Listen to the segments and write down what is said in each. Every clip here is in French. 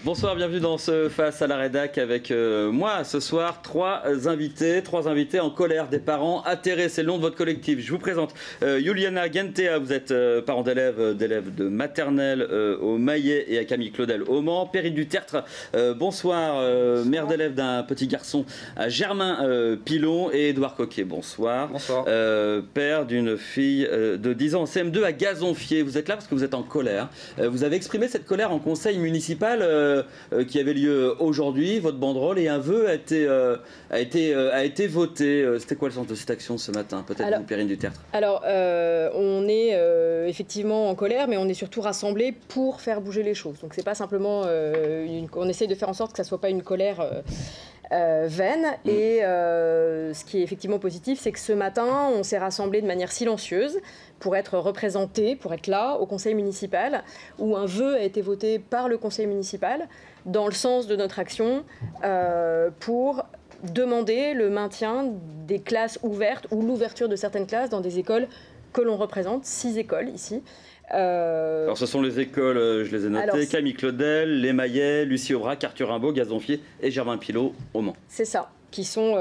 Bonsoir, bienvenue dans ce Face à la Rédac avec moi ce soir, trois invités en colère, des parents atterrés, c'est le nom de votre collectif. Je vous présente Juliana Gentea, vous êtes parent d'élèves de maternelle au Maillet et à Camille Claudel au Mans. Perrine Dutertre, bonsoir, mère d'élève d'un petit garçon à Germain Pilon, et Édouard Coquet, bonsoir. Bonsoir. Père d'une fille de 10 ans en CM2 à Gazonfier. Vous êtes là parce que vous êtes en colère. Vous avez exprimé cette colère en conseil municipal qui avait lieu aujourd'hui. Votre banderole et un vœu a été voté. C'était quoi le sens de cette action ce matin? Peut-être vous, Perrine Dutertre. Alors, on est effectivement en colère, mais on est surtout rassemblés pour faire bouger les choses. Donc, c'est pas simplement on essaye de faire en sorte que ça soit pas une colère vaine. Et ce qui est effectivement positif, c'est que ce matin, on s'est rassemblés de manière silencieuse pour être représentés, pour être là au conseil municipal, où un vœu a été voté par le conseil municipal dans le sens de notre action pour demander le maintien des classes ouvertes ou l'ouverture de certaines classes dans des écoles que l'on représente, 6 écoles ici. Alors ce sont les écoles, je les ai notées, Camille Claudel, Les Maillets, Lucie Aubrac, Arthur Rimbaud, Gazonfier et Germain Pilon au Mans. C'est ça. Qui sont,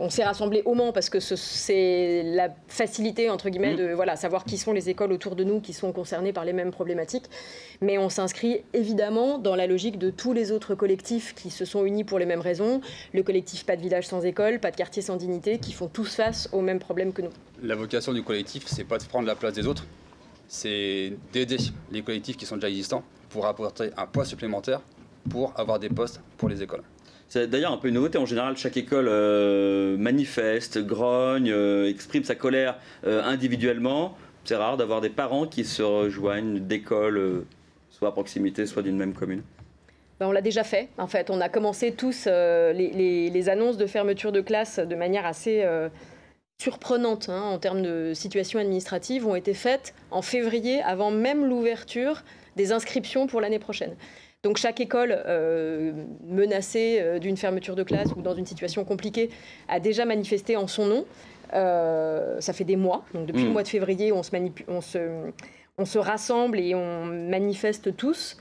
on s'est rassemblés au Mans parce que c'est la facilité, entre guillemets, de savoir qui sont les écoles autour de nous qui sont concernées par les mêmes problématiques. Mais on s'inscrit évidemment dans la logique de tous les autres collectifs qui se sont unis pour les mêmes raisons. Le collectif Pas de village sans école, Pas de quartier sans dignité, qui font tous face aux mêmes problèmes que nous. La vocation du collectif, c'est pas de prendre la place des autres, c'est d'aider les collectifs qui sont déjà existants pour apporter un poids supplémentaire pour avoir des postes pour les écoles. C'est d'ailleurs un peu une nouveauté. En général, chaque école manifeste, grogne, exprime sa colère individuellement. C'est rare d'avoir des parents qui se rejoignent d'écoles, soit à proximité, soit d'une même commune. On l'a déjà fait. En fait, on a commencé tous les annonces de fermeture de classe de manière assez surprenante en termes de situation administrative, ont été faites en février, avant même l'ouverture des inscriptions pour l'année prochaine. Donc chaque école menacée d'une fermeture de classe ou dans une situation compliquée a déjà manifesté en son nom. Ça fait des mois. Donc depuis le mois de février, on se rassemble et on manifeste tous.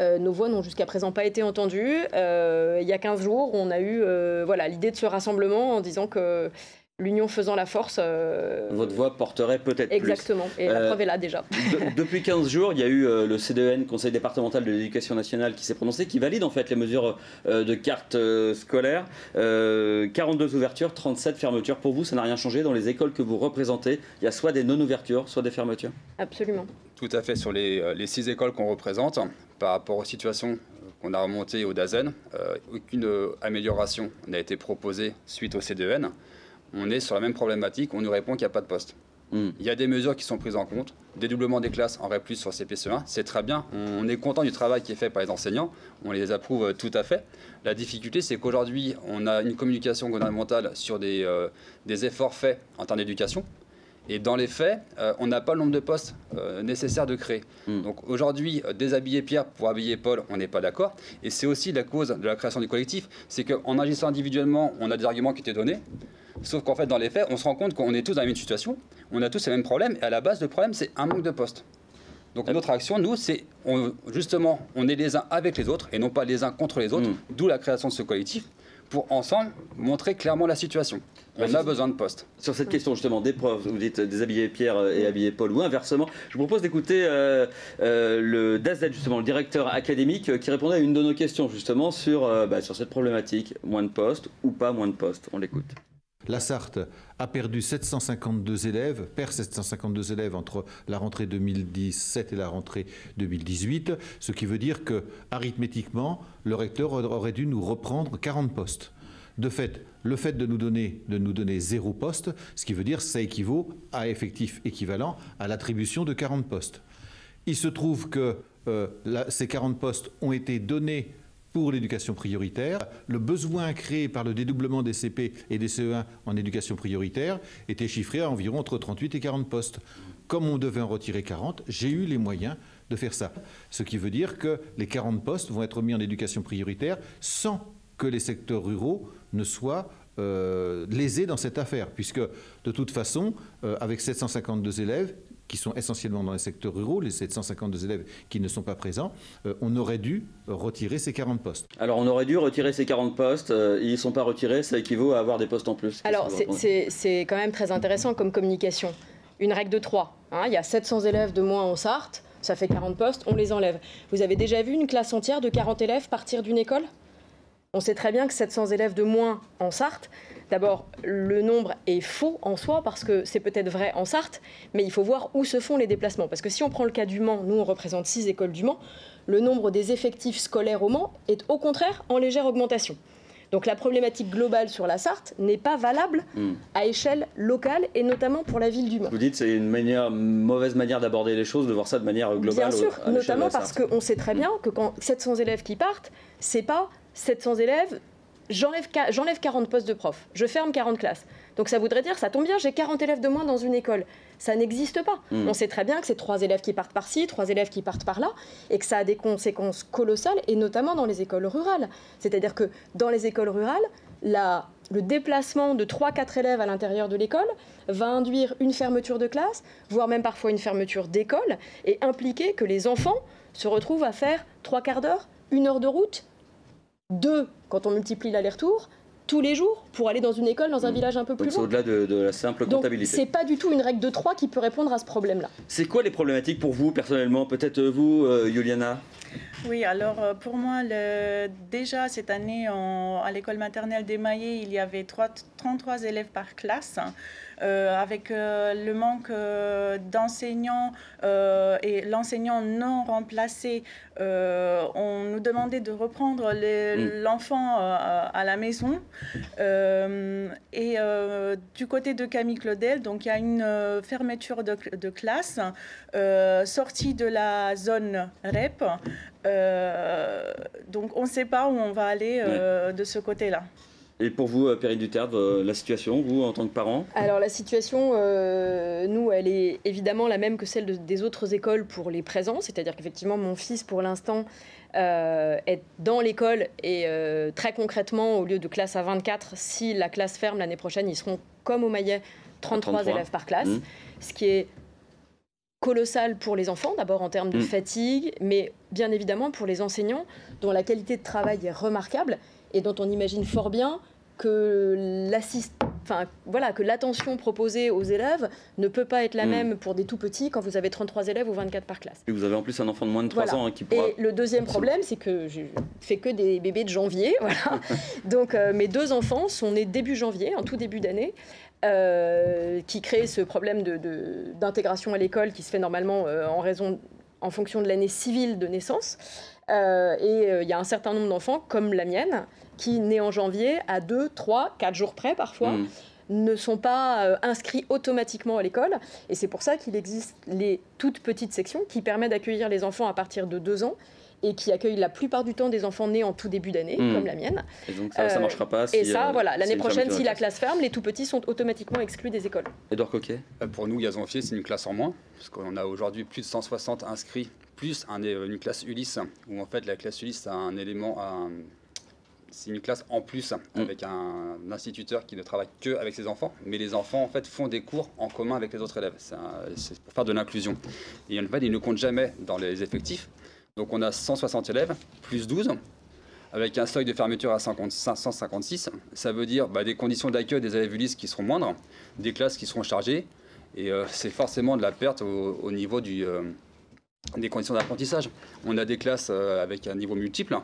Nos voix n'ont jusqu'à présent pas été entendues. Il y a 15 jours, on a eu l'idée de ce rassemblement en disant que l'union faisant la force. Votre voix porterait peut-être plus. Exactement, et la preuve est là déjà. Depuis 15 jours, il y a eu le CDEN, Conseil départemental de l'éducation nationale, qui s'est prononcé, qui valide en fait les mesures de carte scolaire. 42 ouvertures, 37 fermetures. Pour vous, ça n'a rien changé dans les écoles que vous représentez? Il y a soit des non-ouvertures, soit des fermetures? Absolument. Tout à fait. Sur les 6 écoles qu'on représente, par rapport aux situations qu'on a remontées au DAZEN, aucune amélioration n'a été proposée suite au CDEN. On est sur la même problématique, on nous répond qu'il n'y a pas de poste. Il y a des mesures qui sont prises en compte, dédoublement des classes en REP+, sur CPCE1, c'est très bien, on est content du travail qui est fait par les enseignants, on les approuve tout à fait. La difficulté, c'est qu'aujourd'hui, on a une communication gouvernementale sur des efforts faits en termes d'éducation, et dans les faits, on n'a pas le nombre de postes nécessaires de créer. Donc aujourd'hui, déshabiller Pierre pour habiller Paul, on n'est pas d'accord. Et c'est aussi la cause de la création du collectif, c'est qu'en agissant individuellement, on a des arguments qui étaient donnés. Sauf qu'en fait, dans les faits, on se rend compte qu'on est tous dans la même situation, on a tous les mêmes problèmes, et à la base, le problème, c'est un manque de postes. Donc notre action, nous, c'est justement, on est les uns avec les autres, et non pas les uns contre les autres, d'où la création de ce collectif, pour ensemble montrer clairement la situation. On a besoin de postes. Sur cette question justement des profs, vous dites déshabiller Pierre et habiller Paul, ou inversement, je vous propose d'écouter le DAZEN, justement, le directeur académique, qui répondait à une de nos questions justement sur cette problématique, moins de postes ou pas moins de postes. On l'écoute. La Sarthe a perdu 752 élèves, perd 752 élèves entre la rentrée 2017 et la rentrée 2018, ce qui veut dire que, arithmétiquement, le recteur aurait dû nous reprendre 40 postes. De fait, le fait de nous donner 0 poste, ce qui veut dire que ça équivaut à effectif équivalent à l'attribution de 40 postes. Il se trouve que ces 40 postes ont été donnés pour l'éducation prioritaire. Le besoin créé par le dédoublement des CP et des CE1 en éducation prioritaire était chiffré à environ entre 38 et 40 postes. Comme on devait en retirer 40, j'ai eu les moyens de faire ça. Ce qui veut dire que les 40 postes vont être mis en éducation prioritaire sans que les secteurs ruraux ne soient lésés dans cette affaire, puisque de toute façon, avec 752 élèves, qui sont essentiellement dans les secteurs ruraux, les 752 élèves qui ne sont pas présents, on aurait dû retirer ces 40 postes. Alors on aurait dû retirer ces 40 postes, ils ne sont pas retirés, ça équivaut à avoir des postes en plus. Alors c'est quand même très intéressant comme communication. Une règle de 3, hein, il y a 700 élèves de moins en Sarthe, ça fait 40 postes, on les enlève. Vous avez déjà vu une classe entière de 40 élèves partir d'une école ? On sait très bien que 700 élèves de moins en Sarthe, d'abord, le nombre est faux en soi, parce que c'est peut-être vrai en Sarthe, mais il faut voir où se font les déplacements. Parce que si on prend le cas du Mans, nous on représente 6 écoles du Mans, le nombre des effectifs scolaires au Mans est au contraire en légère augmentation. Donc la problématique globale sur la Sarthe n'est pas valable à échelle locale, et notamment pour la ville du Mans. Vous dites que c'est une mauvaise manière d'aborder les choses, de voir ça de manière globale. Bien sûr, notamment parce qu'on sait très bien que quand 700 élèves qui partent, c'est pas 700 élèves, j'enlève 40 postes de profs, je ferme 40 classes. Donc ça voudrait dire, ça tombe bien, j'ai 40 élèves de moins dans une école. Ça n'existe pas. On sait très bien que c'est 3 élèves qui partent par-ci, 3 élèves qui partent par-là, et que ça a des conséquences colossales, et notamment dans les écoles rurales. C'est-à-dire que dans les écoles rurales, le déplacement de 3-4 élèves à l'intérieur de l'école va induire une fermeture de classe, voire même parfois une fermeture d'école, et impliquer que les enfants se retrouvent à faire 3/4 d'heure, 1 heure de route, 2 quand on multiplie l'aller-retour, tous les jours pour aller dans une école dans un village un peu plus loin. C'est au-delà de la simple comptabilité. Donc c'est pas du tout une règle de 3 qui peut répondre à ce problème-là. C'est quoi les problématiques pour vous personnellement? Peut-être vous, Juliana? Oui, alors pour moi, déjà cette année à l'école maternelle d'Émaillé, il y avait 33 élèves par classe. Avec le manque d'enseignants et l'enseignant non remplacé, on nous demandait de reprendre l'enfant à la maison. Du côté de Camille Claudel, donc il y a une fermeture de classe sortie de la zone REP. Donc on ne sait pas où on va aller de ce côté-là. Et pour vous, Perrine Duterte, la situation, vous, en tant que parent? Alors la situation, nous, elle est évidemment la même que celle des autres écoles pour les présents. C'est-à-dire qu'effectivement, mon fils, pour l'instant, est dans l'école. Et très concrètement, au lieu de classe à 24, si la classe ferme l'année prochaine, ils seront, comme au Maillet, 33 élèves par classe. Ce qui est colossal pour les enfants, d'abord en termes de fatigue, mais bien évidemment pour les enseignants, dont la qualité de travail est remarquable, et dont on imagine fort bien que l'attention proposée aux élèves ne peut pas être la même pour des tout petits quand vous avez 33 élèves ou 24 par classe. Et vous avez en plus un enfant de moins de 3 ans qui pourra... Et le deuxième problème, c'est que je fais que des bébés de janvier. Voilà. Donc mes 2 enfants sont nés début janvier, en tout début d'année, qui crée ce problème d'intégration à l'école qui se fait normalement en fonction de l'année civile de naissance. Il y a un certain nombre d'enfants, comme la mienne, qui, nés en janvier, à 2, 3, 4 jours près parfois, ne sont pas inscrits automatiquement à l'école. Et c'est pour ça qu'il existe les toutes petites sections qui permettent d'accueillir les enfants à partir de 2 ans et qui accueillent la plupart du temps des enfants nés en tout début d'année, comme la mienne. Et donc ça ne marchera pas si... Et ça, voilà, l'année prochaine, si la classe ferme, les tout petits sont automatiquement exclus des écoles. Édouard Coquet? Pour nous, Gazonfier, c'est une classe en moins, parce qu'on a aujourd'hui plus de 160 inscrits, plus une classe Ulysse, où en fait la classe Ulysse a un élément... C'est une classe en plus avec un instituteur qui ne travaille que avec ses enfants, mais les enfants en fait font des cours en commun avec les autres élèves. C'est pour faire de l'inclusion. Et en fait, ils ne comptent jamais dans les effectifs. Donc on a 160 élèves plus 12, avec un seuil de fermeture à 556. Ça veut dire des conditions d'accueil des élèves Ulysse qui seront moindres, des classes qui seront chargées, et c'est forcément de la perte au niveau des conditions d'apprentissage. On a des classes avec un niveau multiple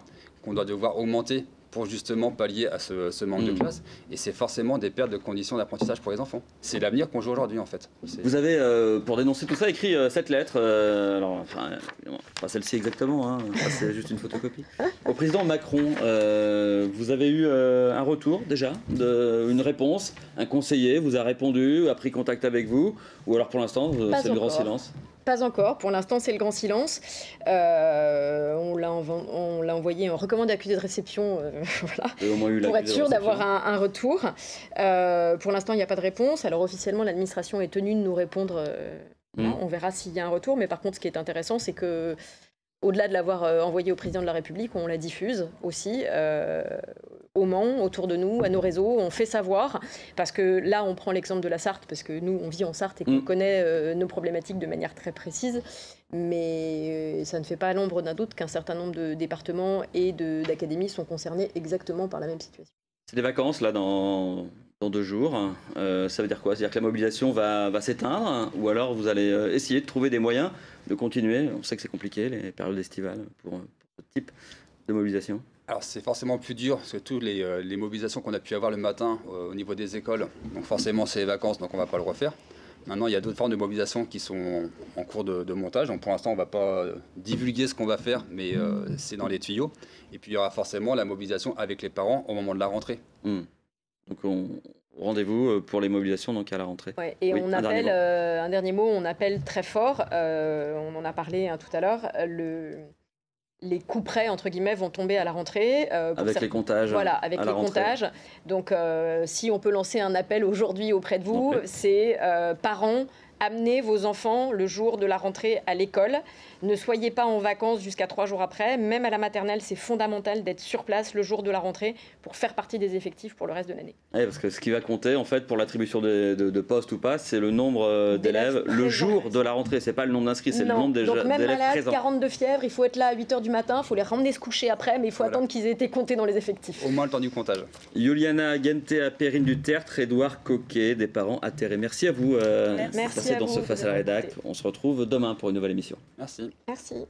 qu'on doit devoir augmenter pour justement pallier à ce manque de classe. Et c'est forcément des pertes de conditions d'apprentissage pour les enfants. C'est l'avenir qu'on joue aujourd'hui, en fait. Vous avez, pour dénoncer tout ça, écrit cette lettre, pas celle-ci exactement, c'est juste une photocopie, au président Macron. Vous avez eu un retour déjà, une réponse, un conseiller vous a répondu, a pris contact avec vous, ou alors pour l'instant, c'est le grand silence? Pas encore, pour l'instant c'est le grand silence. On l'a envoyé, on recommande l'accusé de réception pour être sûr d'avoir un retour. Pour l'instant il n'y a pas de réponse, alors officiellement l'administration est tenue de nous répondre. On verra s'il y a un retour, mais par contre ce qui est intéressant c'est que au-delà de l'avoir envoyé au président de la République, on la diffuse aussi au Mans, autour de nous, à nos réseaux, on fait savoir, parce que là on prend l'exemple de la Sarthe, parce que nous on vit en Sarthe et qu'on connaît nos problématiques de manière très précise, mais ça ne fait pas l'ombre d'un doute qu'un certain nombre de départements et d'académies sont concernés exactement par la même situation. C'est des vacances là dans 2 jours, ça veut dire quoi? C'est-à-dire que la mobilisation va s'éteindre, ou alors vous allez essayer de trouver des moyens de continuer? On sait que c'est compliqué les périodes estivales pour ce type de mobilisation. Alors c'est forcément plus dur, parce que toutes les mobilisations qu'on a pu avoir le matin au niveau des écoles, donc forcément c'est les vacances, donc on ne va pas le refaire. Maintenant, il y a d'autres formes de mobilisation qui sont en cours de montage. Donc, pour l'instant, on ne va pas divulguer ce qu'on va faire, mais c'est dans les tuyaux. Et puis, il y aura forcément la mobilisation avec les parents au moment de la rentrée. Donc, rendez-vous pour les mobilisations donc à la rentrée. Ouais, et oui, on appelle, un dernier mot, on appelle très fort, on en a parlé tout à l'heure, les coups près, entre guillemets, vont tomber à la rentrée. Avec les comptages. Voilà, avec les comptages. Donc, si on peut lancer un appel aujourd'hui auprès de vous, c'est parents, amenez vos enfants le jour de la rentrée à l'école. Ne soyez pas en vacances jusqu'à 3 jours après. Même à la maternelle, c'est fondamental d'être sur place le jour de la rentrée pour faire partie des effectifs pour le reste de l'année. Oui, parce que ce qui va compter, en fait, pour l'attribution de postes ou pas, c'est le nombre d'élèves le jour de la rentrée. C'est pas le nombre d'inscrits, c'est le nombre d'élèves présents. Donc même malade, 42 fièvres, il faut être là à 8h du matin, il faut les ramener se coucher après, mais il faut attendre qu'ils aient été comptés dans les effectifs. Au moins le temps du comptage. Juliana Gentea, Perrine du Tertre, Édouard Coquet, des parents atterrés. Merci à vous. Merci à dans ce Face à la Rédac. On se retrouve demain pour une nouvelle émission. Merci. Merci.